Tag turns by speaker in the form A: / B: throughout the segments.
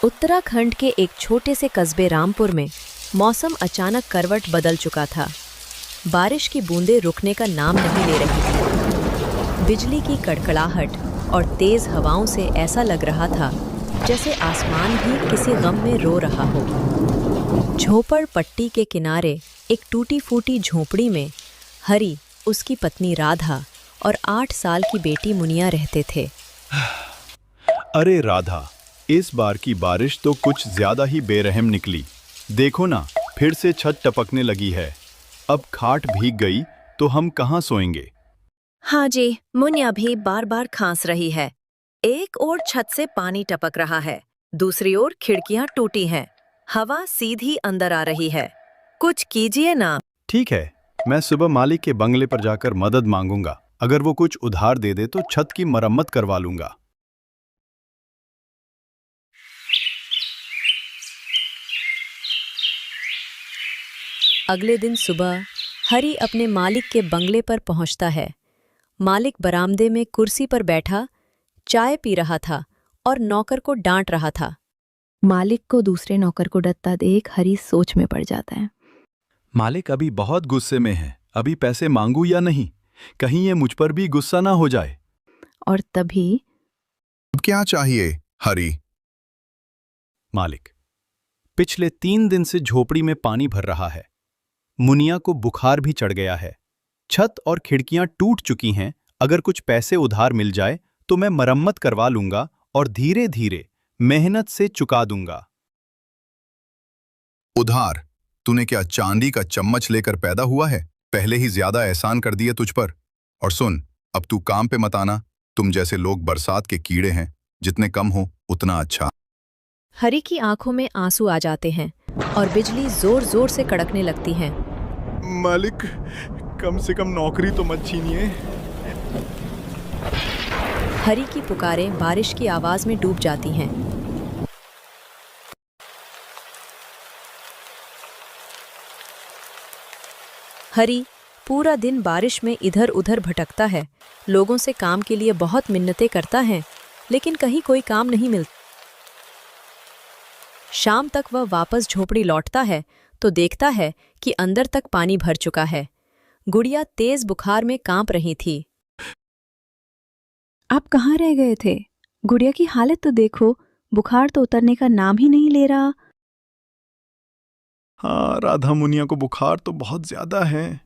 A: उत्तराखंड के एक छोटे से कस्बे रामपुर में मौसम अचानक करवट बदल चुका था। बारिश की बूंदें रुकने का नाम नहीं ले रही थी। बिजली की कड़कड़ाहट और तेज हवाओं से ऐसा लग रहा था जैसे आसमान भी किसी गम में रो रहा हो। झोपड़ पट्टी के किनारे एक टूटी फूटी झोपड़ी में हरी, उसकी पत्नी राधा और 8 साल की बेटी मुनिया रहते थे।
B: अरे राधा, इस बार की बारिश तो कुछ ज्यादा ही बेरहम निकली। देखो ना, फिर से छत टपकने लगी है। अब खाट भीग गई तो हम कहाँ सोएंगे?
A: हाँ जी, मुनिया भी बार बार खांस रही है। एक ओर छत से पानी टपक रहा है, दूसरी ओर खिड़कियां टूटी हैं। हवा सीधी अंदर आ रही है। कुछ कीजिए ना।
B: ठीक है, मैं सुबह मालिक के बंगले पर जाकर मदद मांगूंगा। अगर वो कुछ उधार दे दे तो छत की मरम्मत करवा लूंगा।
A: अगले दिन सुबह हरी अपने मालिक के बंगले पर पहुंचता है। मालिक बरामदे में कुर्सी पर बैठा चाय पी रहा था और नौकर को डांट रहा था।
C: मालिक को दूसरे नौकर को डरता देख हरी सोच में पड़ जाता है।
B: मालिक अभी बहुत गुस्से में है। अभी पैसे मांगू या नहीं? कहीं ये मुझ पर भी गुस्सा ना हो जाए।
C: और तभी
D: अब क्या चाहिए हरी?
B: मालिक, पिछले 3 दिन से झोपड़ी में पानी भर रहा है। मुनिया को बुखार भी चढ़ गया है। छत और खिड़कियां टूट चुकी हैं। अगर कुछ पैसे उधार मिल जाए तो मैं मरम्मत करवा लूंगा और धीरे धीरे मेहनत से चुका दूंगा।
D: उधार? तूने क्या चांदी का चम्मच लेकर पैदा हुआ है? पहले ही ज्यादा एहसान कर दिए तुझ पर। और सुन, अब तू काम पे मत आना। तुम जैसे लोग बरसात के कीड़े हैं, जितने कम हो उतना अच्छा।
A: हरी की आंखों में आंसू आ जाते हैं और बिजली जोर जोर से कड़कने लगती है।
B: मालिक, कम से कम नौकरी तो मत छीनिए।
A: हरी की पुकारें बारिश की आवाज में डूब जाती हैं। हरी पूरा दिन बारिश में इधर उधर भटकता है। लोगों से काम के लिए बहुत मिन्नतें करता है, लेकिन कहीं कोई काम नहीं मिलता। शाम तक वह वापस झोपड़ी लौटता है तो देखता है कि अंदर तक पानी भर चुका है। गुड़िया तेज बुखार में कांप रही थी।
C: आप कहाँ रह गए थे? गुड़िया की हालत तो देखो, बुखार तो उतरने का नाम ही नहीं ले रहा।
B: हाँ राधा, मुनिया को बुखार तो बहुत ज्यादा है,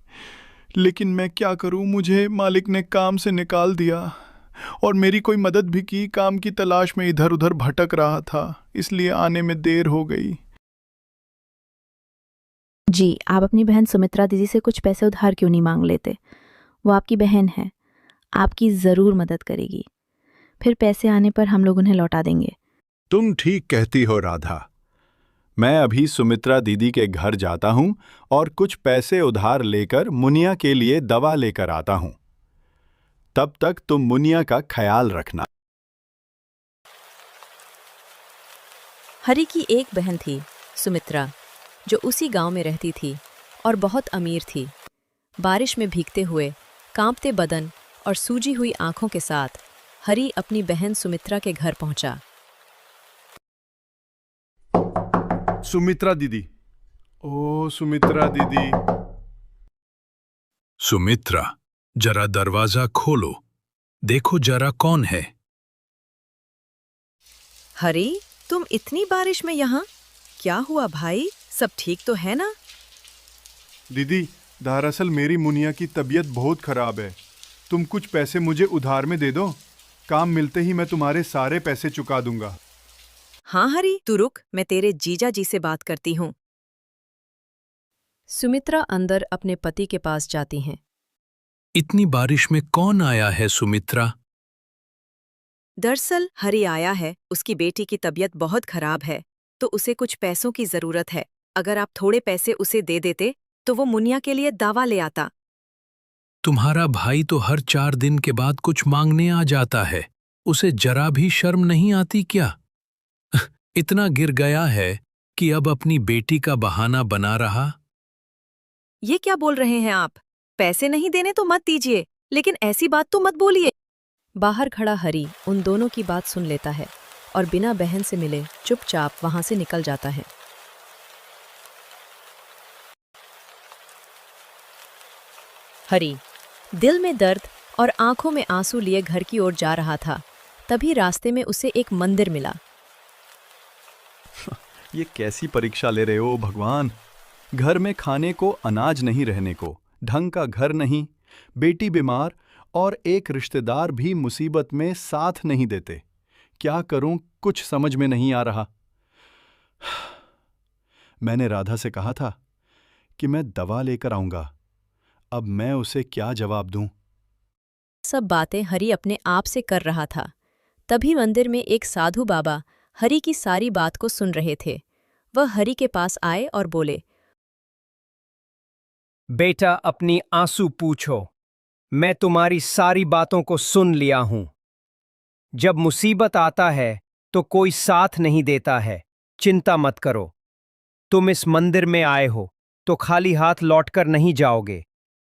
B: लेकिन मैं क्या करूं? मुझे मालिक ने काम से निकाल दिया और मेरी कोई मदद भी की। काम की तलाश में इधर उधर भटक रहा था, इसलिए आने में देर हो गई।
C: जी, आप अपनी बहन सुमित्रा दीदी से कुछ पैसे उधार क्यों नहीं मांग लेते? वो आपकी बहन है, आपकी जरूर मदद करेगी। फिर पैसे आने पर हम लोग उन्हें लौटा देंगे।
D: तुम ठीक कहती हो राधा।
B: मैं अभी सुमित्रा दीदी के घर जाता हूं और कुछ पैसे उधार लेकर मुनिया के लिए दवा लेकर आता हूं। तब तक तुम मुनिया का ख्याल रखना।
A: हरी की एक बहन थी, सुमित्रा, जो उसी गांव में रहती थी और बहुत अमीर थी। बारिश में भीगते हुए, कांपते बदन और सूजी हुई आंखों के साथ हरी अपनी बहन सुमित्रा के घर पहुंचा।
B: सुमित्रा दीदी, ओ सुमित्रा दीदी।
D: सुमित्रा, जरा दरवाजा खोलो। देखो जरा कौन है।
A: हरी, तुम इतनी बारिश में यहाँ? क्या हुआ भाई, सब ठीक तो है ना?
B: दीदी, दरअसल मेरी मुनिया की तबीयत बहुत खराब है। तुम कुछ पैसे मुझे उधार में दे दो। काम मिलते ही मैं तुम्हारे सारे पैसे चुका दूंगा।
A: हाँ हरी, तू रुक, मैं तेरे जीजा जी से बात करती हूँ। सुमित्रा अंदर अपने पति के पास जाती हैं।
D: इतनी बारिश में कौन आया है सुमित्रा?
A: दरअसल हरी आया है, उसकी बेटी की तबीयत बहुत खराब है, तो उसे कुछ पैसों की जरूरत है। अगर आप थोड़े पैसे उसे दे देते तो वो मुनिया के लिए दवा ले आता।
D: तुम्हारा भाई तो हर 4 दिन के बाद कुछ मांगने आ जाता है। उसे जरा भी शर्म नहीं आती क्या? इतना गिर गया है कि अब अपनी बेटी का बहाना बना रहा।
A: ये क्या बोल रहे हैं आप? पैसे नहीं देने तो मत दीजिए, लेकिन ऐसी बात तो मत बोलिए। बाहर खड़ा हरी उन दोनों की बात सुन लेता है और बिना बहन से मिले चुपचाप वहां से निकल जाता है। हरी दिल में दर्द और आंखों में आंसू लिए घर की ओर जा रहा था। तभी रास्ते में उसे एक मंदिर मिला।
B: ये कैसी परीक्षा ले रहे हो भगवान? घर में खाने को अनाज नहीं, रहने को ढंग का घर नहीं, बेटी बीमार और एक रिश्तेदार भी मुसीबत में साथ नहीं देते। क्या करूं, कुछ समझ में नहीं आ रहा। मैंने राधा से कहा था कि मैं दवा लेकर आऊंगा। अब मैं उसे क्या जवाब दूं?
A: सब बातें हरी अपने आप से कर रहा था। तभी मंदिर में एक साधु बाबा हरी की सारी बात को सुन रहे थे। वह हरी के पास आए और बोले,
E: बेटा, अपनी आंसू पूछो। मैं तुम्हारी सारी बातों को सुन लिया हूं। जब मुसीबत आता है तो कोई साथ नहीं देता है। चिंता मत करो। तुम इस मंदिर में आए हो तो खाली हाथ लौटकर नहीं जाओगे।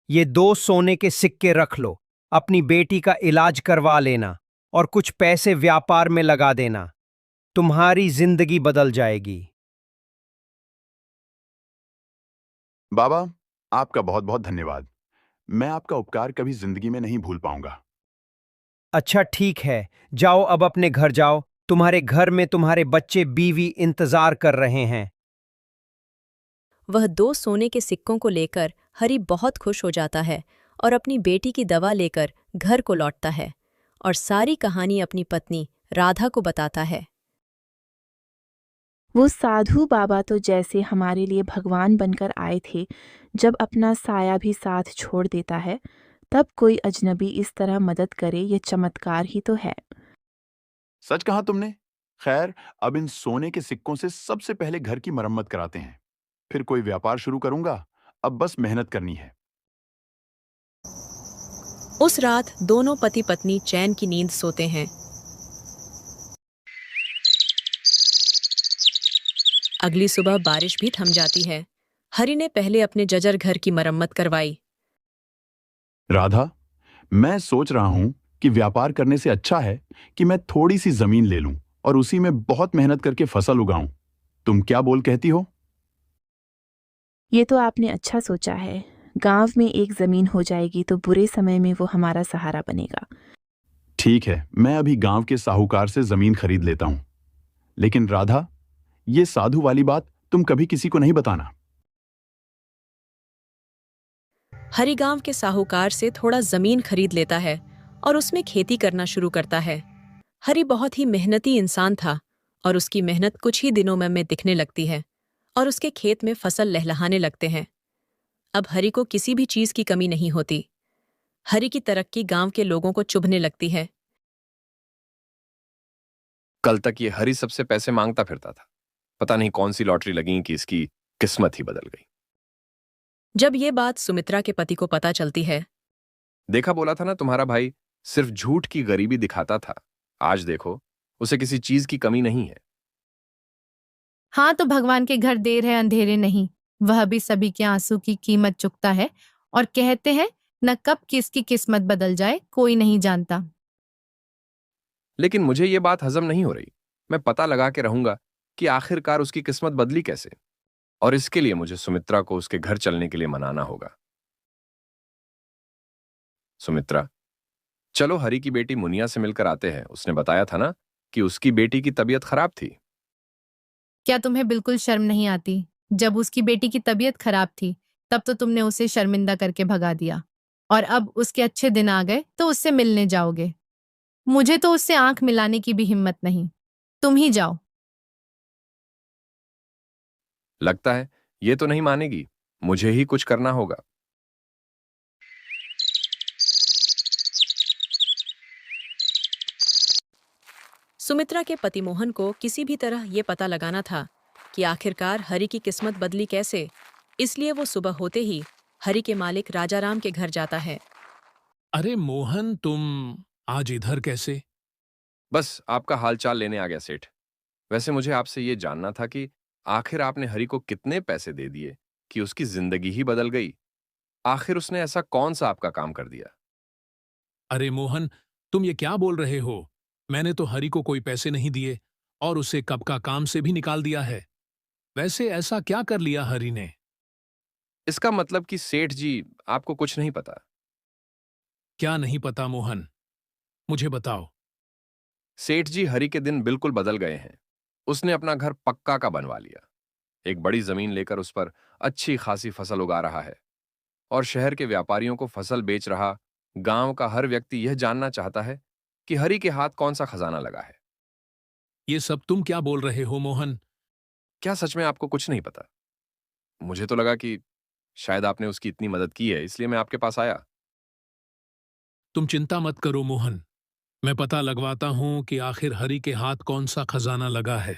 E: ये 2 सोने के सिक्के रख लो। अपनी बेटी का इलाज करवा लेना और कुछ पैसे व्यापार में लगा देना। तुम्हारी जिंदगी बदल जाएगी।
F: बाबा, आपका बहुत बहुत धन्यवाद। मैं आपका उपकार कभी जिंदगी में नहीं भूल पाऊंगा।
E: अच्छा, ठीक है, जाओ, अब अपने घर जाओ। तुम्हारे घर में तुम्हारे बच्चे बीवी इंतजार कर रहे हैं।
A: वह 2 सोने के सिक्कों को लेकर हरी बहुत खुश हो जाता है और अपनी बेटी की दवा लेकर घर को लौटता है और सारी कहानी अपनी पत्नी राधा को बताता है।
C: वो साधु बाबा तो जैसे हमारे लिए भगवान बनकर आए थे। जब अपना साया भी साथ छोड़ देता है, तब कोई अजनबी इस तरह मदद करे, ये चमत्कार ही तो है।
F: सच कहा तुमने। खैर, अब इन सोने के सिक्कों से सबसे पहले घर की मरम्मत कराते हैं, फिर कोई व्यापार शुरू करूंगा। अब बस मेहनत करनी है।
A: उस रात दोनों पति पत्नी चैन की नींद सोते हैं। अगली सुबह बारिश भी थम जाती है। हरी ने पहले अपने जर्जर घर की मरम्मत करवाई।
F: राधा, मैं सोच रहा हूं कि व्यापार करने से अच्छा है कि मैं थोड़ी सी जमीन ले लूं और उसी में बहुत मेहनत करके फसल उगाऊं। तुम क्या बोल कहती हो?
C: ये तो आपने अच्छा सोचा है। गांव में एक जमीन हो जाएगी तो बुरे समय में वो हमारा सहारा बनेगा।
F: ठीक है, मैं अभी गांव के साहूकार से जमीन खरीद लेता हूं। लेकिन राधा, ये साधु वाली बात तुम कभी किसी को नहीं बताना।
A: हरी गांव के साहूकार से थोड़ा जमीन खरीद लेता है और उसमें खेती करना शुरू करता है। हरी बहुत ही मेहनती इंसान था और उसकी मेहनत कुछ ही दिनों में दिखने लगती है और उसके खेत में फसल लहलहाने लगते हैं। अब हरी को किसी भी चीज की कमी नहीं होती। हरी की तरक्की गांव के लोगों को चुभने लगती है।
G: कल तक ये हरी सबसे पैसे मांगता फिरता था। पता नहीं कौन सी लॉटरी लगी कि इसकी किस्मत ही बदल गई।
A: जब ये बात सुमित्रा के पति को पता चलती है।
G: देखा, बोला था ना, तुम्हारा भाई सिर्फ झूठ की गरीबी दिखाता था। आज देखो, उसे किसी चीज की कमी नहीं है।
H: हाँ, तो भगवान के घर देर है अंधेरे नहीं। वह भी सभी के आंसू की कीमत चुकता है और कहते हैं न कब किसकी किस्मत बदल जाए कोई नहीं जानता।
G: लेकिन मुझे ये बात हजम नहीं हो रही। मैं पता लगा के रहूंगा कि आखिरकार उसकी किस्मत बदली कैसे, और इसके लिए मुझे सुमित्रा को उसके घर चलने के लिए मनाना होगा। सुमित्रा, चलो हरी की बेटी मुनिया से मिलकर आते हैं। उसने बताया था ना कि उसकी बेटी की तबीयत खराब थी।
H: क्या तुम्हें बिल्कुल शर्म नहीं आती? जब उसकी बेटी की तबीयत खराब थी तब तो तुमने उसे शर्मिंदा करके भगा दिया, और अब उसके अच्छे दिन आ गए तो उससे मिलने जाओगे। मुझे तो उससे आंख मिलाने की भी हिम्मत नहीं। तुम ही जाओ।
G: लगता है ये तो नहीं मानेगी। मुझे ही कुछ करना होगा।
A: सुमित्रा के पति मोहन को किसी भी तरह ये पता लगाना था कि आखिरकार हरी की किस्मत बदली कैसे। इसलिए वो सुबह होते ही हरी के मालिक राजाराम के घर जाता है।
D: अरे मोहन, तुम आज इधर कैसे?
G: बस आपका हालचाल लेने आ गया सेठ। वैसे मुझे आपसे ये जानना था कि आखिर आपने हरी को कितने पैसे दे दिए कि उसकी जिंदगी ही बदल गई। आखिर उसने ऐसा कौन सा आपका काम कर दिया?
D: अरे मोहन, तुम ये क्या बोल रहे हो? मैंने तो हरी को कोई पैसे नहीं दिए। और उसे कब का काम से भी निकाल दिया है। वैसे ऐसा क्या कर लिया हरि ने?
G: इसका मतलब कि सेठ जी, आपको कुछ नहीं पता।
D: क्या नहीं पता मोहन? मुझे बताओ।
G: सेठ जी, हरि के दिन बिल्कुल बदल गए हैं। उसने अपना घर पक्का का बनवा लिया, एक बड़ी जमीन लेकर उस पर अच्छी खासी फसल उगा रहा है और शहर के व्यापारियों को फसल बेच रहा। गांव का हर व्यक्ति यह जानना चाहता है कि हरि के हाथ कौन सा खजाना लगा है।
D: ये सब तुम क्या बोल रहे हो मोहन?
G: क्या सच में आपको कुछ नहीं पता? मुझे तो लगा कि शायद आपने उसकी इतनी मदद की है, इसलिए मैं आपके पास आया।
D: तुम चिंता मत करो मोहन, मैं पता लगवाता हूं कि आखिर हरि के हाथ कौन सा खजाना लगा है।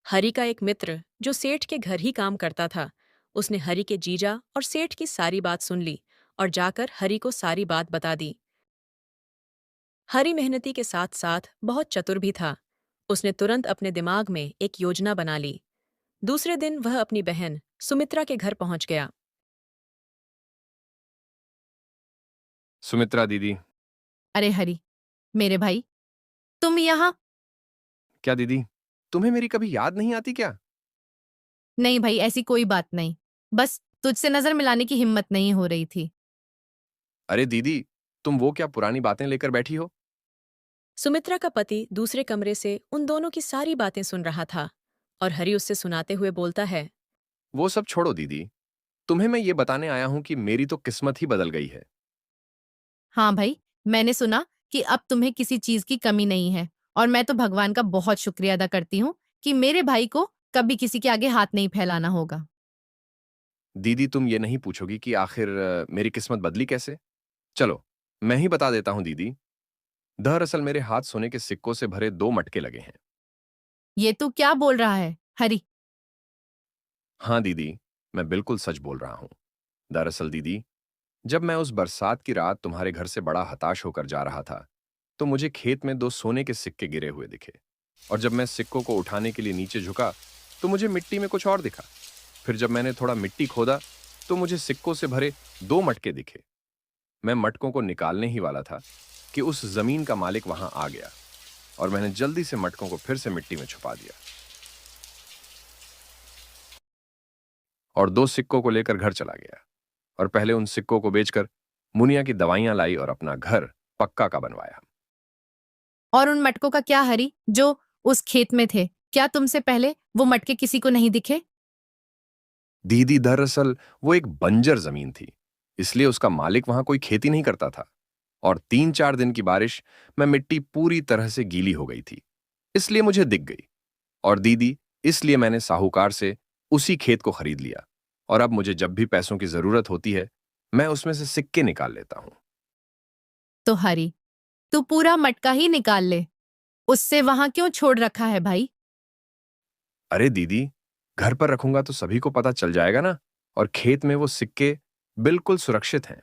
A: हरि का एक मित्र जो सेठ के घर ही काम करता था, उसने हरि के जीजा और सेठ की सारी बात सुन ली और जाकर हरि को सारी बात बता दी। हरि मेहनती के साथ साथ बहुत चतुर भी था। उसने तुरंत अपने दिमाग में एक योजना बना ली। दूसरे दिन वह अपनी बहन सुमित्रा के घर पहुंच गया।
G: सुमित्रा दीदी।
H: अरे हरि, मेरे भाई, तुम यहाँ?
G: क्या दीदी, तुम्हें मेरी कभी याद नहीं आती क्या?
H: नहीं भाई, ऐसी कोई बात नहीं। बस तुझसे नजर मिलाने की हिम्मत नहीं हो रही थी।
G: अरे दीदी, तुम वो क्या पुरानी बातें लेकर बैठी हो?
A: सुमित्रा का पति दूसरे कमरे से उन दोनों की सारी बातें सुन रहा था और हरि उससे सुनाते हुए बोलता है।
G: वो सब छोड़ो दीदी, तुम्हें मैं ये बताने आया हूं कि मेरी तो किस्मत ही बदल गई है।
H: हाँ भाई, मैंने सुना कि अब तुम्हें किसी चीज की कमी नहीं है, और मैं तो भगवान का बहुत शुक्रिया अदा करती हूँ कि मेरे भाई को कभी किसी के आगे हाथ नहीं फैलाना होगा।
G: दीदी, तुम ये नहीं पूछोगी कि आखिर मेरी किस्मत बदली कैसे? चलो, मैं ही बता देता हूं दीदी। दरअसल मेरे हाथ सोने के सिक्कों से भरे 2 मटके लगे हैं।
H: ये तू क्या बोल रहा है हरि?
G: हाँ दीदी, मैं बिल्कुल सच बोल रहा हूं। दरअसल दीदी, जब मैं उस बरसात की रात तुम्हारे घर से बड़ा हताश होकर जा रहा था, तो मुझे खेत में 2 सोने के सिक्के गिरे हुए दिखे। और जब मैं सिक्कों को उठाने के लिए नीचे झुका, तो मुझे मिट्टी में कुछ और दिखा। फिर जब मैंने थोड़ा मिट्टी खोदा, तो मुझे सिक्कों से भरे 2 मटके दिखे। मैं मटकों को निकालने ही वाला था कि उस जमीन का मालिक वहां आ गया और मैंने जल्दी से मटकों को फिर से मिट्टी में छुपा दिया और 2 सिक्कों को लेकर घर चला गया और पहले उन सिक्कों को बेचकर मुनिया की दवाइयां लाई और अपना घर पक्का का बनवाया।
H: और उन मटकों का क्या हरि, जो उस खेत में थे? क्या तुमसे पहले वो मटके किसी को नहीं दिखे?
G: दीदी, दरअसल वो एक बंजर जमीन थी, इसलिए उसका मालिक वहां कोई खेती नहीं करता था। और 3-4 दिन की बारिश में मिट्टी पूरी तरह से गीली हो गई थी, इसलिए मुझे दिख गई। और दीदी, इसलिए मैंने साहूकार से उसी खेत को खरीद लिया और अब मुझे जब भी पैसों की जरूरत होती है, मैं उसमें से सिक्के निकाल लेता हूं।
H: तो हरि, तू पूरा मटका ही निकाल ले, उससे वहां क्यों छोड़ रखा है भाई?
G: अरे दीदी, घर पर रखूंगा तो सभी को पता चल जाएगा ना, और खेत में वो सिक्के बिल्कुल सुरक्षित हैं।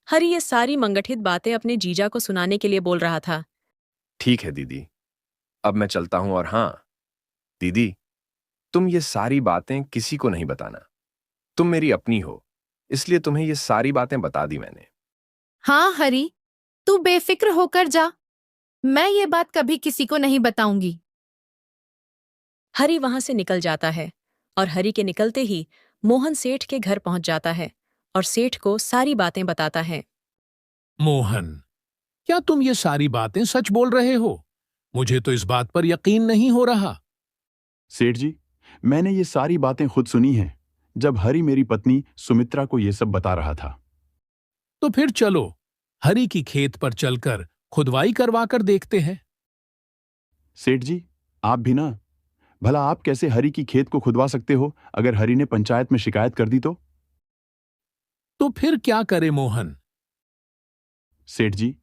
A: हरि ये सारी मंगठित बातें अपने जीजा को सुनाने के लिए बोल रहा था।
G: ठीक है दीदी, अब मैं चलता हूं। और हाँ दीदी, तुम ये सारी बातें किसी को नहीं बताना। तुम मेरी अपनी हो, इसलिए तुम्हें ये सारी बातें बता दी मैंने।
H: हाँ हरि, तू बेफिक्र होकर जा, मैं ये बात कभी किसी को नहीं बताऊंगी।
A: हरि वहां से निकल जाता है और हरि के निकलते ही मोहन सेठ के घर पहुंच जाता है और सेठ को सारी बातें बताता है।
D: मोहन, क्या तुम ये सारी बातें सच बोल रहे हो? मुझे तो इस बात पर यकीन नहीं हो रहा।
F: सेठ जी, मैंने ये सारी बातें खुद सुनी हैं जब हरि मेरी पत्नी सुमित्रा को ये सब बता रहा था।
D: तो फिर चलो हरि की खेत पर चलकर खुदवाई करवा कर देखते हैं।
F: सेठ जी, आप भी ना। भला आप कैसे हरि की खेत को खुदवा सकते हो अगर हरि ने पंचायत में शिकायत कर दी तो?
D: तो फिर क्या करे मोहन?
F: सेठ जी,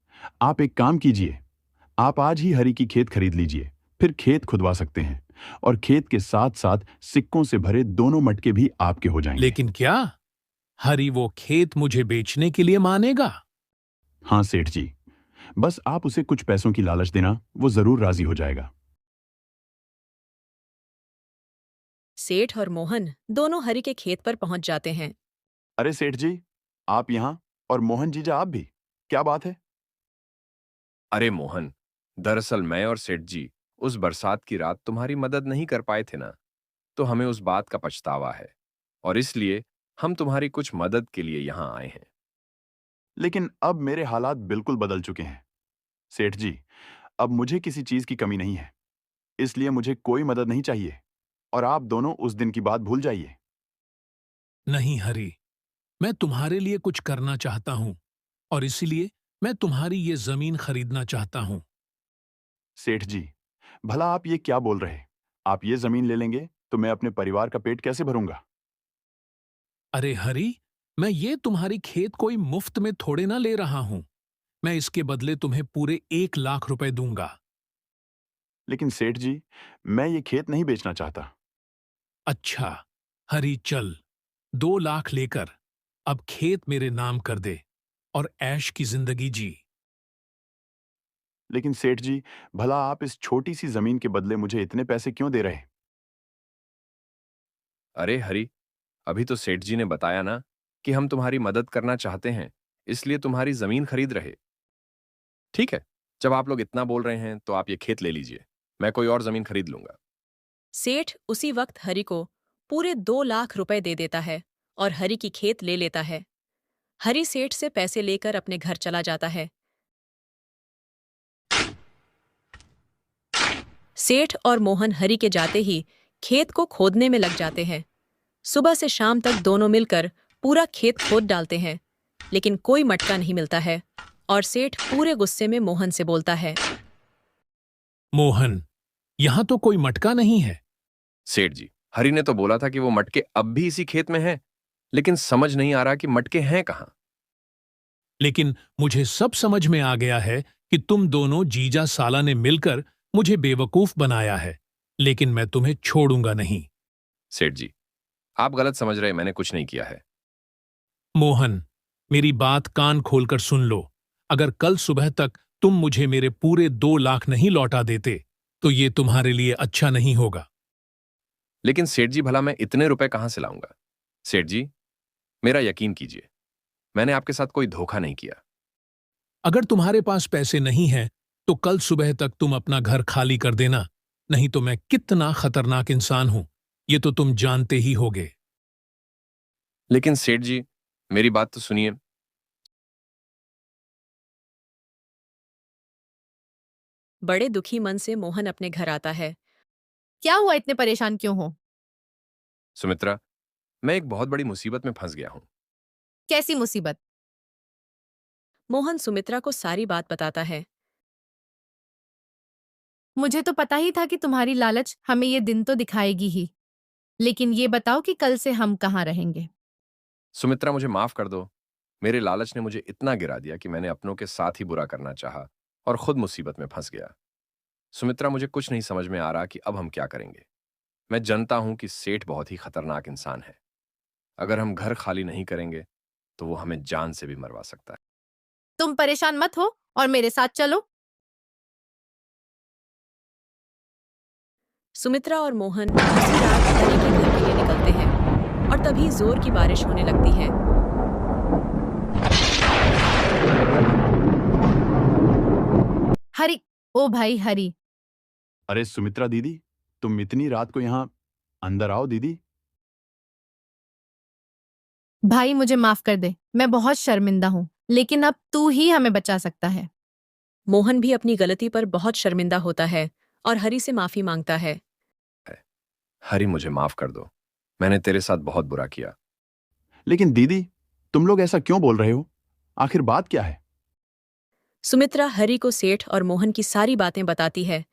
F: आप एक काम कीजिए, आप आज ही हरि की खेत खरीद लीजिए, फिर खेत खुदवा सकते हैं और खेत के साथ साथ सिक्कों से भरे दोनों मटके भी आपके हो जाएंगे।
D: लेकिन क्या हरि वो खेत मुझे बेचने के लिए मानेगा?
F: हाँ सेठ जी, बस आप उसे कुछ पैसों की लालच देना, वो जरूर राजी हो जाएगा।
A: सेठ और मोहन दोनों हरि के खेत पर पहुंच जाते हैं।
F: अरे सेठ जी, आप यहाँ, और मोहन जीजा आप भी, क्या बात है?
G: अरे मोहन, दरअसल मैं और सेठ जी उस बरसात की रात तुम्हारी मदद नहीं कर पाए थे ना, तो हमें उस बात का पछतावा है और इसलिए हम तुम्हारी कुछ मदद के लिए यहाँ आए हैं।
F: लेकिन अब मेरे हालात बिल्कुल बदल चुके हैं। सेठ जी, अब मुझे किसी चीज की कमी नहीं है, इसलिए मुझे कोई मदद नहीं चाहिए और आप दोनों उस दिन की बात भूल जाइए।
D: नहीं हरी, मैं तुम्हारे लिए कुछ करना चाहता हूं और इसीलिए मैं तुम्हारी ये जमीन खरीदना चाहता हूं।
F: सेठ जी, भला आप ये क्या बोल रहे? आप ये जमीन ले लेंगे तो मैं अपने परिवार का पेट कैसे भरूंगा?
D: अरे हरी, मैं ये तुम्हारी खेत कोई मुफ्त में थोड़े ना ले रहा हूं। मैं इसके बदले तुम्हें पूरे 1 लाख रुपए दूंगा।
F: लेकिन सेठ जी, मैं ये खेत नहीं बेचना चाहता।
D: अच्छा हरी, चल 2 लाख लेकर अब खेत मेरे नाम कर दे और ऐश की जिंदगी जी।
F: लेकिन सेठ जी, भला आप इस छोटी सी जमीन के बदले मुझे इतने पैसे क्यों दे रहे हैं?
G: अरे हरी, अभी तो सेठ जी ने बताया ना कि हम तुम्हारी मदद करना चाहते हैं, इसलिए तुम्हारी जमीन खरीद रहे। ठीक है, जब आप लोग इतना बोल रहे हैं तो आप ये खेत ले लीजिए, मैं कोई और जमीन खरीद लूंगा।
A: सेठ उसी वक्त हरि को पूरे 2 लाख रुपए दे देता है और हरि की खेत ले लेता है। हरि सेठ से पैसे लेकर अपने घर चला जाता है। सेठ और मोहन हरि के जाते ही खेत को खोदने में लग जाते हैं। सुबह से शाम तक दोनों मिलकर पूरा खेत खोद डालते हैं, लेकिन कोई मटका नहीं मिलता है और सेठ पूरे गुस्से में मोहन से बोलता है।
D: मोहन, यहां तो कोई मटका नहीं है।
G: सेठ जी, हरी ने तो बोला था कि वो मटके अब भी इसी खेत में हैं, लेकिन समझ नहीं आ रहा कि मटके हैं कहां।
D: लेकिन मुझे सब समझ में आ गया है कि तुम दोनों जीजा साला ने मिलकर मुझे बेवकूफ बनाया है, लेकिन मैं तुम्हें छोड़ूंगा नहीं।
G: सेठ जी, आप गलत समझ रहे, मैंने कुछ नहीं किया है।
D: मोहन, मेरी बात कान खोलकर सुन लो। अगर कल सुबह तक तुम मुझे मेरे पूरे 2 लाख नहीं लौटा देते तो ये तुम्हारे लिए अच्छा नहीं होगा।
G: लेकिन सेठ जी, भला मैं इतने रुपए कहां से लाऊंगा? सेठ जी, मेरा यकीन कीजिए, मैंने आपके साथ कोई धोखा नहीं किया।
D: अगर तुम्हारे पास पैसे नहीं हैं तो कल सुबह तक तुम अपना घर खाली कर देना, नहीं तो मैं कितना खतरनाक इंसान हूं ये तो तुम जानते ही होगे।
G: लेकिन सेठ जी, मेरी बात तो सुनिए।
A: बड़े दुखी मन से मोहन अपने घर आता है।
H: क्या हुआ, इतने परेशान क्यों हो?
G: सुमित्रा, मैं एक बहुत बड़ी मुसीबत में फंस गया हूं।
H: कैसी मुसीबत?
A: मोहन सुमित्रा को सारी बात बताता है।
H: मुझे तो पता ही था कि तुम्हारी लालच हमें ये दिन तो दिखाएगी ही, लेकिन ये बताओ कि कल से हम कहाँ रहेंगे?
G: सुमित्रा, मुझे माफ कर दो। मेरे लालच ने मुझे इतना गिरा दिया कि मैंने अपनों के साथ ही बुरा करना चाहा और खुद मुसीबत में फंस गया। सुमित्रा, मुझे कुछ नहीं समझ में आ रहा कि अब हम क्या करेंगे। मैं जानता हूं कि सेठ बहुत ही खतरनाक इंसान है। अगर हम घर खाली नहीं करेंगे तो वो हमें जान से भी मरवा सकता है।
H: तुम परेशान मत हो और मेरे साथ चलो।
A: सुमित्रा और मोहन उसी रात हरि के घर के लिए निकलते हैं और तभी जोर की बारिश होने लगती है।
H: हरी, ओ भाई हरी।
F: अरे सुमित्रा दीदी, तुम इतनी रात को यहाँ, अंदर आओ दीदी।
H: भाई मुझे माफ कर दे, मैं बहुत शर्मिंदा हूँ, लेकिन अब तू ही हमें बचा सकता है।
A: मोहन भी अपनी गलती पर बहुत शर्मिंदा होता है और हरि से माफी मांगता है।
G: हरी, मुझे माफ कर दो, मैंने तेरे साथ बहुत बुरा किया।
F: लेकिन दीदी, तुम लोग ऐसा क्यों बोल रहे हो? आखिर बात क्या है?
A: सुमित्रा हरि को सेठ और मोहन की सारी बातें बताती है।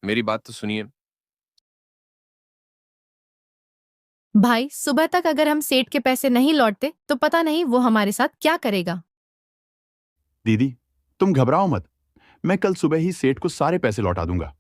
G: मेरी बात तो सुनिए।
H: भाई, सुबह तक अगर हम सेठ के पैसे नहीं लौटते तो पता नहीं वो हमारे साथ क्या करेगा।
F: दीदी, तुम घबराओ मत, मैं कल सुबह ही सेठ को सारे पैसे लौटा दूंगा।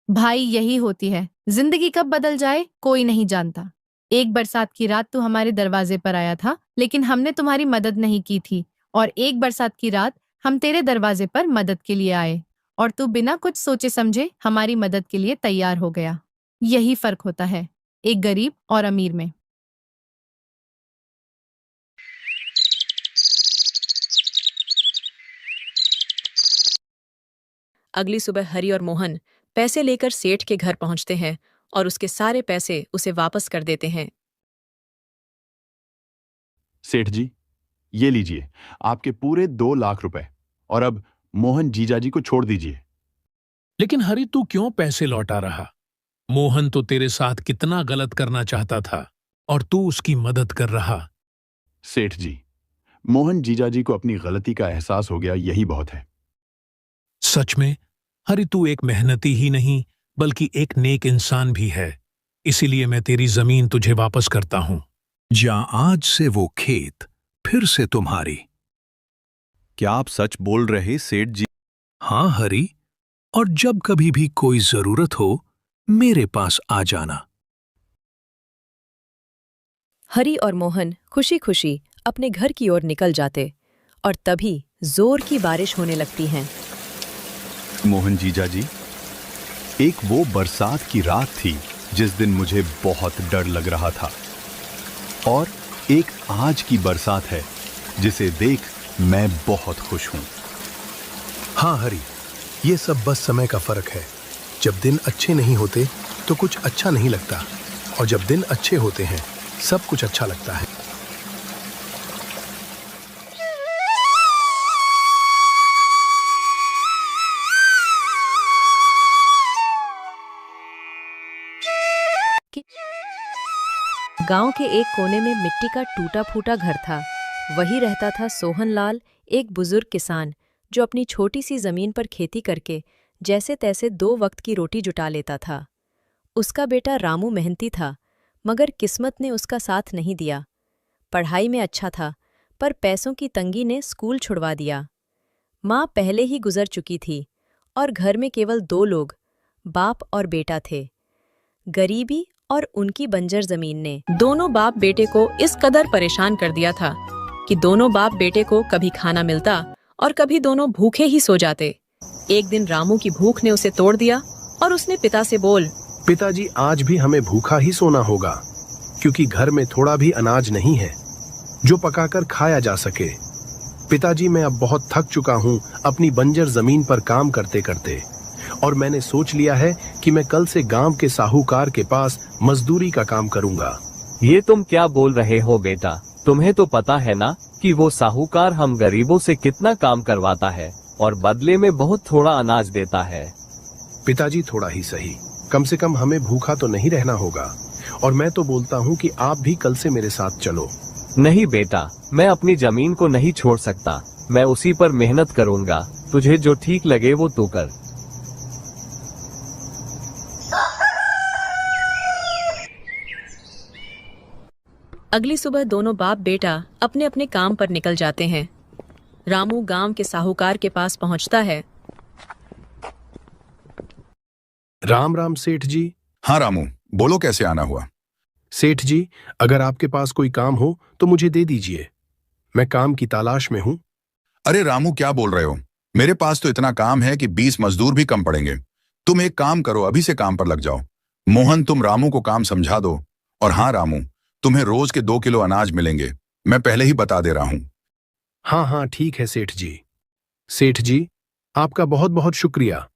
H: भाई, यही होती है, जिंदगी कब बदल जाए कोई नहीं जानता। एक बरसात की रात तू हमारे दरवाजे पर आया था, लेकिन हमने तुम्हारी मदद नहीं की थी, और एक बरसात की रात हम तेरे दरवाजे पर मदद के लिए आए और तू बिना कुछ सोचे समझे हमारी मदद के लिए तैयार हो गया। यही फर्क होता है एक गरीब और अमीर में।
A: अगली सुबह हरि और मोहन पैसे लेकर सेठ के घर पहुंचते हैं और उसके सारे पैसे उसे वापस कर देते हैं।
F: सेठ जी, ये लीजिए आपके पूरे 2 लाख रुपए। और अब मोहन जीजाजी को छोड़ दीजिए।
D: लेकिन हरि, तू क्यों पैसे लौटा रहा? मोहन तो तेरे साथ कितना गलत करना चाहता था और तू उसकी मदद कर रहा।
F: सेठ जी, मोहन जीजाजी को अपनी गलती का एहसास हो गया, यही बहुत है।
D: सच में हरि, तू एक मेहनती ही नहीं बल्कि एक नेक इंसान भी है। इसीलिए मैं तेरी जमीन तुझे वापस करता हूं।
I: जा आज से वो खेत फिर से तुम्हारी।
B: क्या आप सच बोल रहे सेठ जी?
I: हाँ हरि, और जब कभी भी कोई जरूरत हो मेरे पास आ जाना।
A: हरि और मोहन खुशी खुशी अपने घर की ओर निकल जाते और तभी जोर की बारिश होने लगती है।
B: मोहन जीजाजी, एक वो बरसात की रात थी जिस दिन मुझे बहुत डर लग रहा था, और एक आज की बरसात है जिसे देख मैं बहुत खुश हूं।
I: हाँ हरि, ये सब बस समय का फर्क है। जब दिन अच्छे नहीं होते तो कुछ अच्छा नहीं लगता, और जब दिन अच्छे होते हैं सब कुछ अच्छा लगता है।
A: गांव के एक कोने में मिट्टी का टूटा फूटा घर था। वही रहता था सोहनलाल, एक बुजुर्ग किसान जो अपनी छोटी सी जमीन पर खेती करके जैसे तैसे 2 वक्त की रोटी जुटा लेता था। उसका बेटा रामू मेहनती था, मगर किस्मत ने उसका साथ नहीं दिया। पढ़ाई में अच्छा था, पर पैसों की तंगी ने स्कूल छुड़वा दिया। माँ पहले ही गुजर चुकी थी और घर में केवल 2 लोग, बाप और बेटा थे। गरीबी और उनकी बंजर जमीन ने दोनों बाप बेटे को इस कदर परेशान कर दिया था कि दोनों बाप बेटे को कभी खाना मिलता और कभी दोनों भूखे ही सो जाते। एक दिन रामू की भूख ने उसे तोड़ दिया और उसने पिता से बोल,
I: पिताजी, आज भी हमें भूखा ही सोना होगा, क्योंकि घर में थोड़ा भी अनाज नहीं है जो पकाकर खाया जा सके। पिताजी, मैं अब बहुत थक चुका हूँ अपनी बंजर जमीन पर काम करते करते, और मैंने सोच लिया है कि मैं कल से गांव के साहूकार के पास मजदूरी का काम करूंगा।
J: ये तुम क्या बोल रहे हो बेटा? तुम्हें तो पता है ना कि वो साहूकार हम गरीबों से कितना काम करवाता है और बदले में बहुत थोड़ा अनाज देता है।
I: पिताजी, थोड़ा ही सही, कम से कम हमें भूखा तो नहीं रहना होगा। और मैं तो बोलता हूँ कि आप भी कल से मेरे साथ चलो।
J: नहीं बेटा, मैं अपनी जमीन को नहीं छोड़ सकता। मैं उसी पर मेहनत करूंगा। तुझे जो ठीक लगे वो तू कर।
A: अगली सुबह दोनों बाप बेटा अपने अपने काम पर निकल जाते हैं। रामू गांव के साहूकार के पास पहुंचता है।
I: राम राम सेठ जी।
K: हाँ रामू, बोलो कैसे आना हुआ?
I: सेठ जी, अगर आपके पास कोई काम हो तो मुझे दे दीजिए। मैं काम की तलाश में हूँ।
K: अरे रामू, क्या बोल रहे हो? मेरे पास तो इतना काम है कि 20 मजदूर भी कम पड़ेंगे। तुम एक काम करो, अभी से काम पर लग जाओ। मोहन, तुम रामू को काम समझा दो। और हाँ रामू, तुम्हें रोज के 2 किलो अनाज मिलेंगे, मैं पहले ही बता दे रहा हूं।
I: हाँ हाँ ठीक है सेठ जी। सेठ जी, आपका बहुत बहुत शुक्रिया।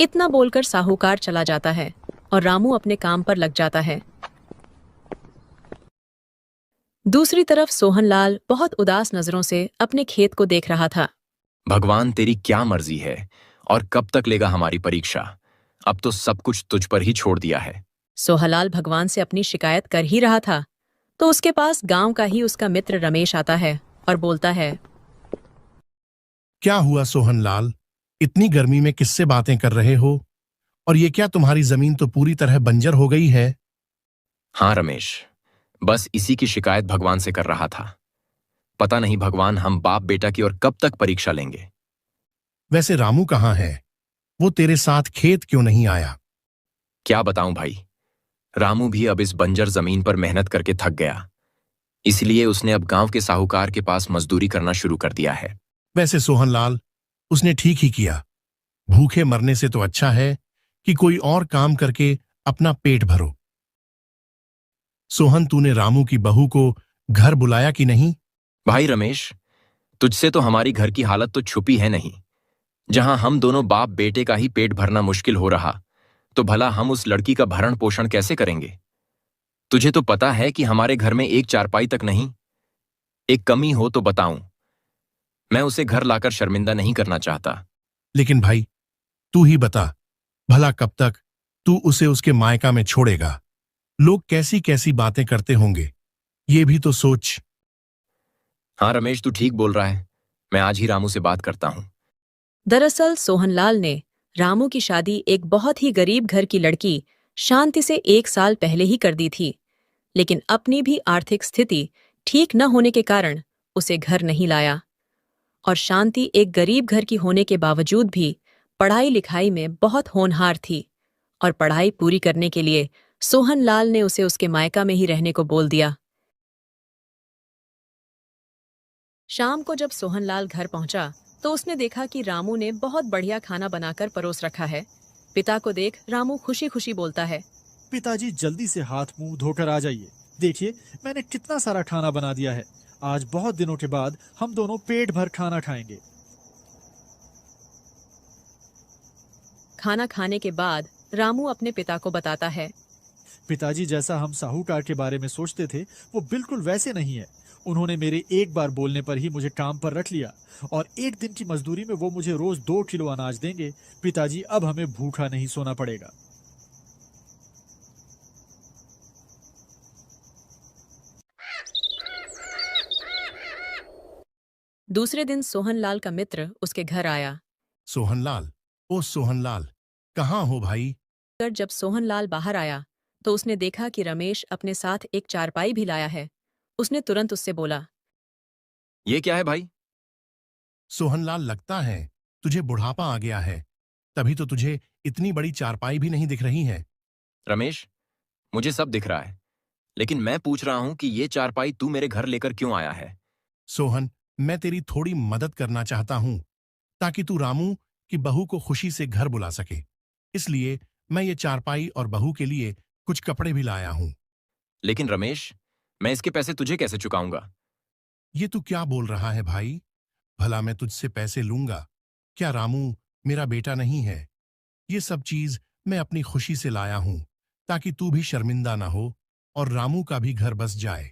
A: इतना बोलकर साहूकार चला जाता है और रामू अपने काम पर लग जाता है। दूसरी तरफ सोहनलाल बहुत उदास नजरों से अपने खेत को देख रहा था।
G: भगवान, तेरी क्या मर्जी है और कब तक लेगा हमारी परीक्षा? अब तो सब कुछ तुझ पर ही छोड़ दिया है।
A: सोहनलाल भगवान से अपनी शिकायत कर ही रहा था तो उसके पास गांव का ही उसका मित्र रमेश आता है और बोलता है,
L: क्या हुआ सोहनलाल, इतनी गर्मी में किससे बातें कर रहे हो? और ये क्या, तुम्हारी जमीन तो पूरी तरह बंजर हो गई है।
G: हाँ रमेश, बस इसी की शिकायत भगवान से कर रहा था। पता नहीं भगवान हम बाप बेटा की और कब तक परीक्षा लेंगे।
L: वैसे रामू कहाँ है? वो तेरे साथ खेत क्यों नहीं आया?
G: क्या बताऊं भाई, रामू भी अब इस बंजर जमीन पर मेहनत करके थक गया, इसलिए उसने अब गांव के साहूकार के पास मजदूरी करना शुरू कर दिया है।
L: वैसे सोहनलाल, उसने ठीक ही किया। भूखे मरने से तो अच्छा है कि कोई और काम करके अपना पेट भरो। सोहन, तूने रामू की बहू को घर बुलाया कि नहीं?
G: भाई रमेश, तुझसे तो हमारी घर की हालत तो छुपी है नहीं।
M: जहां हम दोनों बाप बेटे का ही पेट भरना मुश्किल हो रहा, तो भला हम उस लड़की का भरण पोषण कैसे करेंगे? तुझे तो पता है कि हमारे घर में एक चारपाई तक नहीं। एक कमी हो तो बताऊं, मैं उसे घर लाकर शर्मिंदा नहीं करना चाहता।
L: लेकिन भाई, तू ही बता, भला कब तक तू उसे उसके मायका में छोड़ेगा? लोग कैसी कैसी बातें करते होंगे, ये भी तो सोच।
M: हाँ रमेश, तू ठीक बोल रहा है। मैं आज ही रामू से बात करता हूं।
A: दरअसल सोहनलाल ने रामू की शादी एक बहुत ही गरीब घर की लड़की शांति से 1 साल पहले ही कर दी थी, लेकिन अपनी भी आर्थिक स्थिति ठीक न होने के कारण उसे घर नहीं लाया। और शांति एक गरीब घर की होने के बावजूद भी पढ़ाई लिखाई में बहुत होनहार थी, और पढ़ाई पूरी करने के लिए सोहनलाल ने उसे उसके मायका में ही रहने को बोल दिया। शाम को जब सोहनलाल घर पहुंचा तो उसने देखा कि रामू ने बहुत बढ़िया खाना बनाकर परोस रखा है। पिता को देख रामू खुशी खुशी बोलता है,
N: पिताजी जल्दी से हाथ मुंह धोकर आ जाइए। देखिए, मैंने कितना सारा खाना बना दिया है। आज बहुत दिनों के बाद हम दोनों पेट भर खाना खाएंगे।
A: खाना खाने के बाद रामू अपने पिता को बताता है,
N: पिताजी, जैसा हम साहूकार के बारे में सोचते थे वो बिल्कुल वैसे नहीं है। उन्होंने मेरे एक बार बोलने पर ही मुझे काम पर रख लिया, और 1 दिन की मजदूरी में वो मुझे रोज 2 किलो अनाज देंगे। पिताजी, अब हमें भूखा नहीं सोना पड़ेगा।
A: दूसरे दिन सोहनलाल का मित्र उसके घर आया।
L: सोहनलाल, ओ सोहनलाल, कहाँ हो भाई?
A: जब सोहनलाल बाहर आया तो उसने देखा कि रमेश अपने साथ एक चारपाई भी लाया है। उसने तुरंत उससे बोला,
M: ये क्या है भाई?
L: सोहनलाल, लगता है तुझे बुढ़ापा आ गया है, तभी तो तुझे इतनी बड़ी चारपाई भी नहीं दिख रही है।
M: रमेश, मुझे सब दिख रहा है, लेकिन मैं पूछ रहा हूं कि ये चारपाई तू मेरे घर लेकर क्यों आया है?
L: सोहन, मैं तेरी थोड़ी मदद करना चाहता हूं, ताकि तू रामू की बहू को खुशी से घर बुला सके। इसलिए मैं ये चारपाई और बहू के लिए कुछ कपड़े भी लाया हूं।
M: लेकिन रमेश, मैं इसके पैसे तुझे कैसे चुकाऊंगा?
L: ये तू क्या बोल रहा है भाई? भला मैं तुझसे पैसे लूंगा? क्या रामू मेरा बेटा नहीं है? ये सब चीज मैं अपनी खुशी से लाया हूं, ताकि तू भी शर्मिंदा ना हो और रामू का भी घर बस जाए।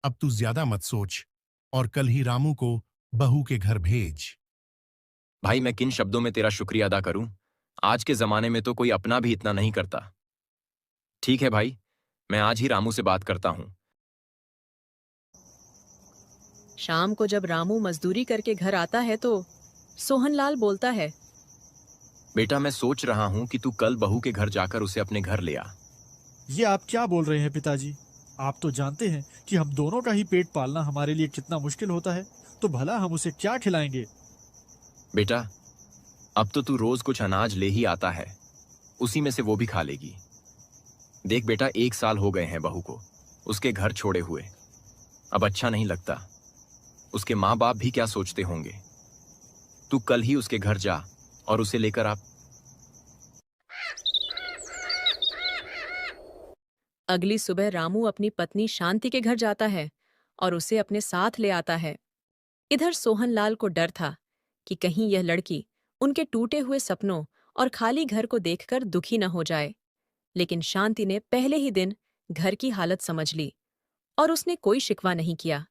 L: अब तू ज्यादा मत सोच और कल ही रामू को बहू के घर भेज।
M: भाई, मैं किन शब्दों में तेरा शुक्रिया अदा करूं? आज के जमाने में तो कोई अपना भी इतना नहीं करता। ठीक है भाई, मैं आज ही रामू से बात करता हूं।
A: शाम को जब रामू मजदूरी करके घर आता है तो सोहनलाल बोलता है,
M: बेटा, मैं सोच रहा हूं कि तू कल बहू के घर जाकर उसे अपने घर ले आ।
N: ये आप क्या बोल रहे हैं पिताजी? आप तो जानते हैं कि हम दोनों का ही पेट पालना हमारे लिए कितना मुश्किल होता है, तो भला हम उसे क्या खिलाएंगे?
M: बेटा, अब तो तू रोज कुछ अनाज ले ही आता है, उसी में से वो भी खा लेगी। देख बेटा, 1 साल हो गए हैं बहू को उसके घर छोड़े हुए। अब अच्छा नहीं लगता। उसके माँ बाप भी क्या सोचते होंगे। तू कल ही उसके घर जा और उसे लेकर आ।
A: अगली सुबह रामू अपनी पत्नी शांति के घर जाता है और उसे अपने साथ ले आता है। इधर सोहनलाल को डर था कि कहीं यह लड़की उनके टूटे हुए सपनों और खाली घर को देखकर दुखी न हो जाए, लेकिन शांति ने पहले ही दिन घर की हालत समझ ली और उसने कोई शिकवा नहीं किया।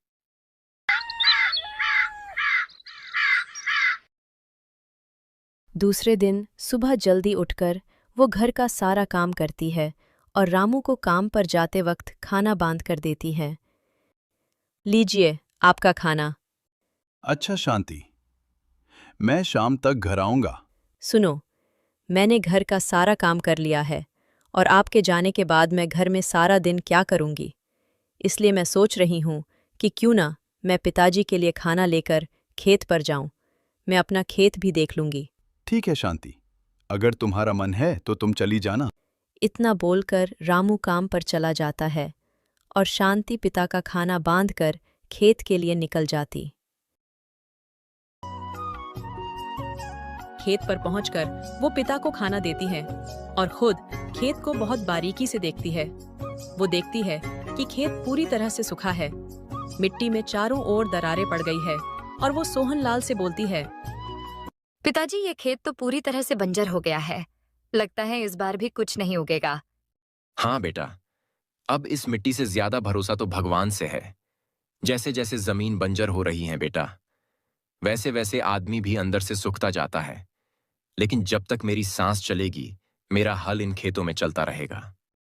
A: दूसरे दिन सुबह जल्दी उठकर वो घर का सारा काम करती है और रामू को काम पर जाते वक्त खाना बांध कर देती है। लीजिए आपका खाना।
B: अच्छा शांति, मैं शाम तक घर आऊंगा।
A: सुनो, मैंने घर का सारा काम कर लिया है और आपके जाने के बाद मैं घर में सारा दिन क्या करूंगी, इसलिए मैं सोच रही हूं कि क्यों ना मैं पिताजी के लिए खाना लेकर खेत पर जाऊं। मैं अपना खेत भी देख लूंगी।
B: ठीक है शांति, अगर तुम्हारा मन है तो तुम चली जाना।
A: इतना बोलकर रामू काम पर चला जाता है और शांति पिता का खाना बांधकर खेत के लिए निकल जाती। खेत पर पहुंचकर वो पिता को खाना देती है और खुद खेत को बहुत बारीकी से देखती है। वो देखती है कि खेत पूरी तरह से सूखा है, मिट्टी में चारों ओर दरारें पड़ गई है और वो सोहनलाल से बोलती है,
O: पिताजी, ये खेत तो पूरी तरह से बंजर हो गया है। लगता है इस बार भी कुछ नहीं उगेगा।
M: हाँ बेटा, अब इस मिट्टी से ज्यादा भरोसा तो भगवान से है। जैसे जैसे जमीन बंजर हो रही है बेटा, वैसे वैसे आदमी भी अंदर से सूखता जाता है। लेकिन जब तक मेरी सांस चलेगी, मेरा हल इन खेतों में चलता रहेगा।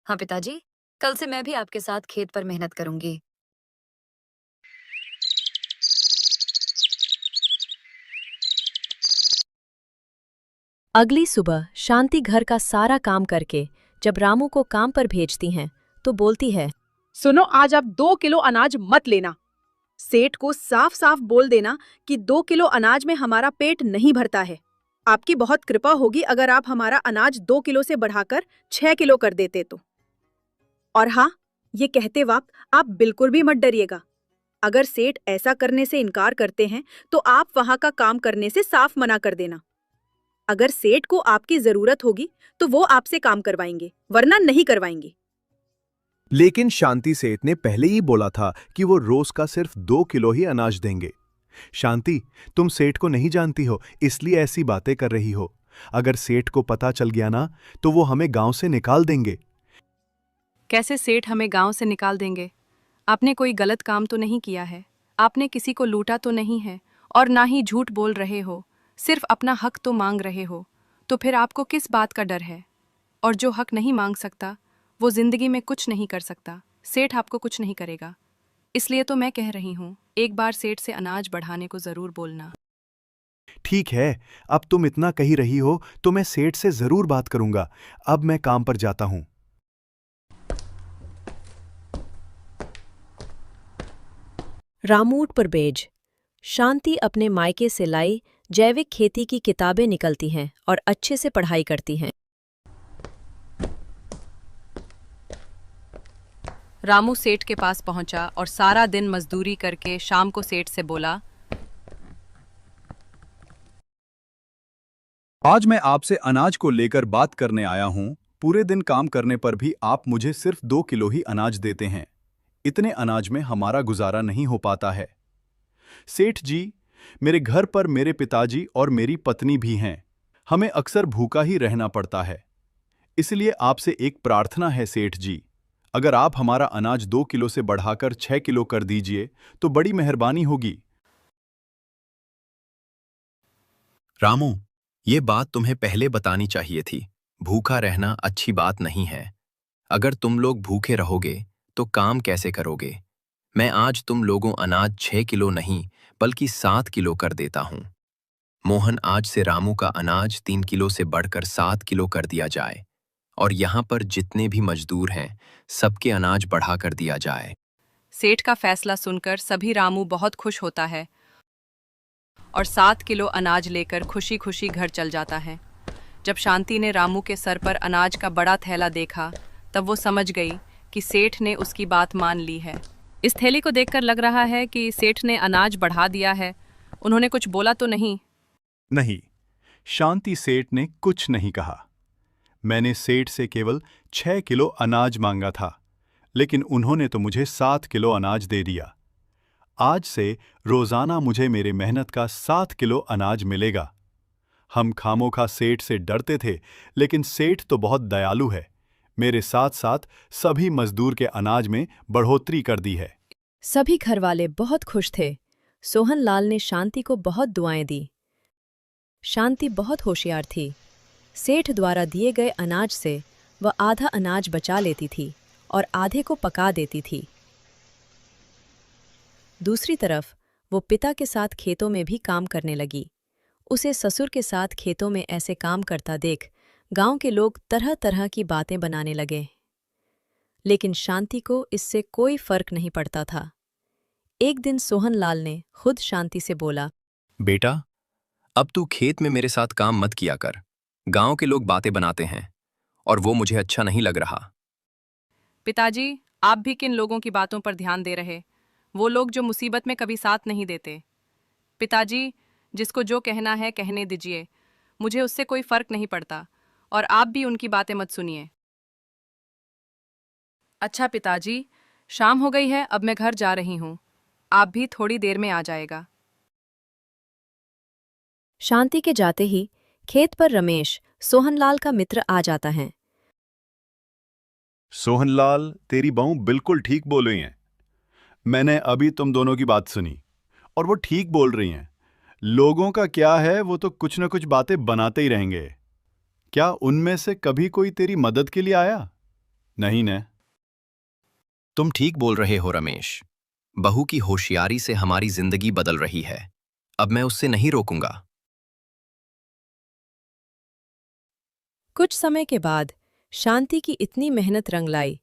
O: हाँ पिताजी, कल से मैं भी आपके साथ खेत पर मेहनत करूंगी।
A: अगली सुबह शांति घर का सारा काम करके जब रामू को काम पर भेजती हैं तो बोलती है,
P: सुनो, आज आप 2 किलो अनाज मत लेना। सेठ को साफ साफ बोल देना कि 2 किलो अनाज में हमारा पेट नहीं भरता है। आपकी बहुत कृपा होगी अगर आप हमारा अनाज 2 किलो से बढ़ाकर 6 किलो कर देते तो। और हाँ, ये कहते वक्त आप बिल्कुल भी मत डरिएगा। अगर सेठ ऐसा करने से इनकार करते हैं तो आप वहां का काम करने से साफ मना कर देना। अगर सेठ को आपकी जरूरत होगी तो वो आपसे काम करवाएंगे, वरना नहीं करवाएंगे।
B: लेकिन शांति सेठ ने पहले ही बोला था कि वो रोज का सिर्फ 2 किलो ही अनाज देंगे। शांति, तुम सेठ को नहीं जानती हो, इसलिए ऐसी बातें कर रही हो। अगर सेठ को पता चल गया ना तो वो हमें गांव से निकाल देंगे।
Q: कैसे सेठ हमें गांव से निकाल देंगे? आपने कोई गलत काम तो नहीं किया है, आपने किसी को लूटा तो नहीं है, और ना ही झूठ बोल रहे हो, सिर्फ अपना हक तो मांग रहे हो। तो फिर आपको किस बात का डर है? और जो हक नहीं मांग सकता वो जिंदगी में कुछ नहीं कर सकता। सेठ आपको कुछ नहीं करेगा। इसलिए तो मैं कह रही हूँ, एक बार सेठ से अनाज बढ़ाने को जरूर बोलना।
B: ठीक है, अब तुम इतना कही रही हो तो मैं सेठ से जरूर बात करूंगा। अब मैं काम पर जाता हूं।
A: रामूट पर बेज शांति अपने मायके से लाई जैविक खेती की किताबें निकलती हैं और अच्छे से पढ़ाई करती हैं।
Q: रामू सेठ के पास पहुंचा और सारा दिन मजदूरी करके शाम को सेठ से बोला,
B: आज मैं आपसे अनाज को लेकर बात करने आया हूं। पूरे दिन काम करने पर भी आप मुझे सिर्फ 2 किलो ही अनाज देते हैं। इतने अनाज में हमारा गुजारा नहीं हो पाता है। सेठ जी, मेरे घर पर मेरे पिताजी और मेरी पत्नी भी हैं। हमें अक्सर भूखा ही रहना पड़ता है। इसलिए आपसे एक प्रार्थना है सेठ जी, अगर आप हमारा अनाज 2 किलो से बढ़ाकर 6 किलो कर दीजिए तो बड़ी मेहरबानी होगी।
M: रामू, ये बात तुम्हें पहले बतानी चाहिए थी। भूखा रहना अच्छी बात नहीं है। अगर तुम लोग भूखे रहोगे तो काम कैसे करोगे? मैं आज तुम लोगों अनाज 6 किलो नहीं बल्कि 7 किलो कर देता हूं। मोहन, आज से रामू का अनाज 3 किलो से बढ़कर 7 किलो कर दिया जाए, और यहाँ पर जितने भी मजदूर हैं सबके अनाज बढ़ा कर दिया जाए।
Q: सेठ का फैसला सुनकर सभी रामू बहुत खुश होता है और 7 किलो अनाज लेकर खुशी खुशी घर चल जाता है। जब शांति ने रामू के सर पर अनाज का बड़ा थैला देखा तब वो समझ गई कि सेठ ने उसकी बात मान ली है। इस थैली को देखकर लग रहा है कि सेठ ने अनाज बढ़ा दिया है। उन्होंने कुछ बोला तो नहीं?
B: नहीं, शांति सेठ ने कुछ नहीं कहा। मैंने सेठ से केवल 6 किलो अनाज मांगा था, लेकिन उन्होंने तो मुझे 7 किलो अनाज दे दिया। आज से रोजाना मुझे मेरे मेहनत का 7 किलो अनाज मिलेगा। हम खामोखा सेठ से डरते थे, लेकिन सेठ तो बहुत दयालु है। मेरे साथ साथ सभी मजदूर के अनाज में बढ़ोतरी कर दी है।
A: सभी घरवाले बहुत खुश थे। सोहन लाल ने शांति को बहुत दुआएं दी। शांति बहुत होशियार थी। सेठ द्वारा दिए गए अनाज से वह आधा अनाज बचा लेती थी और आधे को पका देती थी। दूसरी तरफ वो पिता के साथ खेतों में भी काम करने लगी। उसे ससुर के साथ खेतों में ऐसे काम करता देख गांव के लोग तरह तरह की बातें बनाने लगे, लेकिन शांति को इससे कोई फर्क नहीं पड़ता था। एक दिन सोहन लाल ने खुद शांति से बोला,
M: बेटा, अब तू खेत में मेरे साथ काम मत किया कर। गांव के लोग बातें बनाते हैं और वो मुझे अच्छा नहीं लग रहा।
Q: पिताजी, आप भी किन लोगों की बातों पर ध्यान दे रहे? वो लोग जो मुसीबत में कभी साथ नहीं देते। पिताजी, जिसको जो कहना है कहने दीजिए, मुझे उससे कोई फर्क नहीं पड़ता, और आप भी उनकी बातें मत सुनिए। अच्छा पिताजी, शाम हो गई है, अब मैं घर जा रही हूँ। आप भी थोड़ी देर में आ जाएगा।
A: शांति के जाते ही खेत पर रमेश सोहनलाल का मित्र आ जाता है।
B: सोहनलाल, तेरी बहू बिल्कुल ठीक बोल रही हैं। मैंने अभी तुम दोनों की बात सुनी और वो ठीक बोल रही हैं। लोगों का क्या है, वो तो कुछ न कुछ बातें बनाते ही रहेंगे। क्या उनमें से कभी कोई तेरी मदद के लिए आया? नहीं न?
M: तुम ठीक बोल रहे हो रमेश। बहू की होशियारी से हमारी जिंदगी बदल रही है। अब मैं उससे नहीं रोकूंगा।
A: कुछ समय के बाद शांति की इतनी मेहनत रंग लाई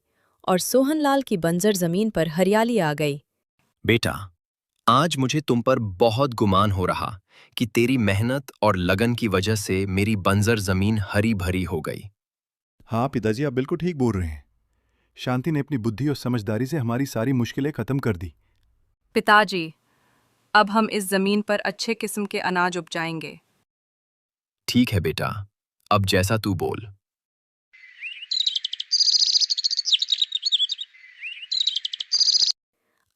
A: और सोहनलाल की बंजर जमीन पर हरियाली आ गई।
M: बेटा, आज मुझे तुम पर बहुत गुमान हो रहा कि तेरी मेहनत और लगन की वजह से मेरी बंजर जमीन हरी भरी हो गई।
B: हाँ पिताजी, आप बिल्कुल ठीक बोल रहे हैं। शांति ने अपनी बुद्धि और समझदारी से हमारी सारी मुश्किलें खत्म कर दी।
Q: पिताजी, अब हम इस जमीन पर अच्छे किस्म के अनाज उपजाएंगे।
M: ठीक है बेटा, अब जैसा तू बोल।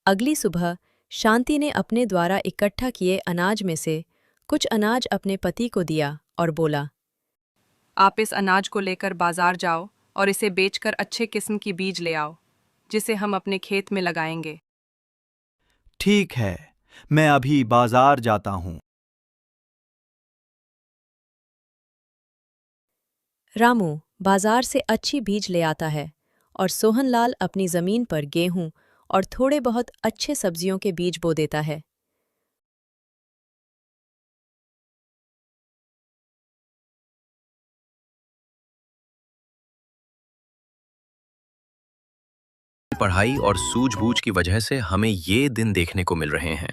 A: अगली सुबह शांति ने अपने द्वारा इकट्ठा किए अनाज में से कुछ अनाज अपने पति को दिया और बोला,
Q: आप इस अनाज को लेकर बाजार जाओ और इसे बेचकर अच्छे किस्म की बीज ले आओ, जिसे हम अपने खेत में लगाएंगे।
R: ठीक है, मैं अभी बाजार जाता हूँ।
A: रामू बाजार से अच्छी बीज ले आता है और सोहनलाल अपनी जमीन पर गेहूं और थोड़े बहुत अच्छे सब्जियों के बीज बो देता है।
M: पढ़ाई और सूझबूझ की वजह से हमें ये दिन देखने को मिल रहे हैं।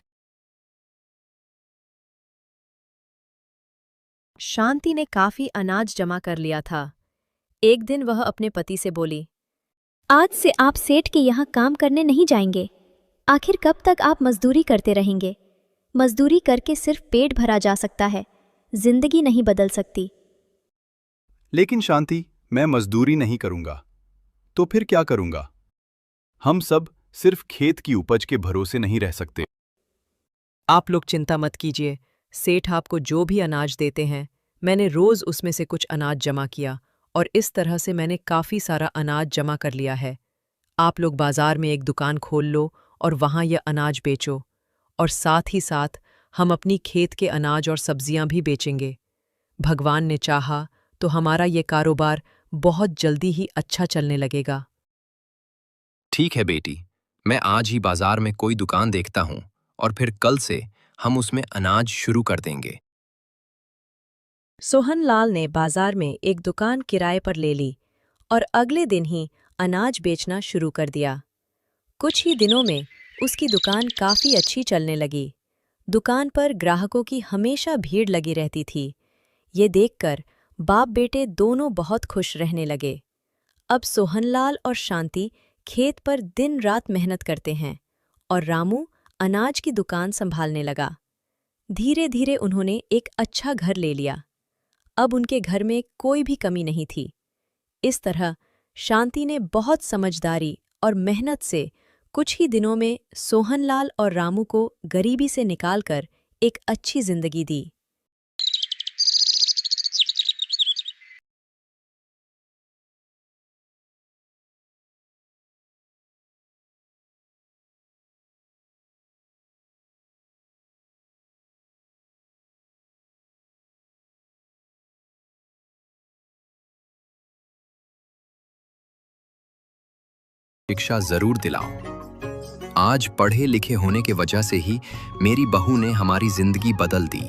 A: शांति ने काफी अनाज जमा कर लिया था। एक दिन वह अपने पति से बोली,
S: आज से आप सेठ के यहाँ काम करने नहीं जाएंगे। आखिर कब तक आप मजदूरी करते रहेंगे? मजदूरी करके सिर्फ पेट भरा जा सकता है, जिंदगी नहीं बदल सकती।
B: लेकिन शांति, मैं मजदूरी नहीं करूंगा तो फिर क्या करूंगा? हम सब सिर्फ खेत की उपज के भरोसे नहीं रह सकते।
A: आप लोग चिंता मत कीजिए। सेठ आपको जो भी अनाज देते हैं, मैंने रोज उसमें से कुछ अनाज जमा किया और इस तरह से मैंने काफी सारा अनाज जमा कर लिया है। आप लोग बाजार में एक दुकान खोल लो और वहां यह अनाज बेचो, और साथ ही साथ हम अपनी खेत के अनाज और सब्जियां भी बेचेंगे। भगवान ने चाहा तो हमारा ये कारोबार बहुत जल्दी ही अच्छा चलने लगेगा।
M: ठीक है बेटी, मैं आज ही बाजार में कोई दुकान देखता हूँ और फिर कल से हम उसमें अनाज शुरू कर देंगे।
A: सोहनलाल ने बाजार में एक दुकान किराए पर ले ली और अगले दिन ही अनाज बेचना शुरू कर दिया। कुछ ही दिनों में उसकी दुकान काफी अच्छी चलने लगी। दुकान पर ग्राहकों की हमेशा भीड़ लगी रहती थी। ये देखकर बाप बेटे दोनों बहुत खुश रहने लगे। अब सोहनलाल और शांति खेत पर दिन रात मेहनत करते हैं और रामू अनाज की दुकान संभालने लगा। धीरे धीरे उन्होंने एक अच्छा घर ले लिया। अब उनके घर में कोई भी कमी नहीं थी। इस तरह शांति ने बहुत समझदारी और मेहनत से कुछ ही दिनों में सोहनलाल और रामू को गरीबी से निकालकर एक अच्छी जिंदगी दी।
M: शिक्षा जरूर दिलाओ। आज पढ़े लिखे होने के वजह से ही मेरी बहू ने हमारी जिंदगी बदल दी।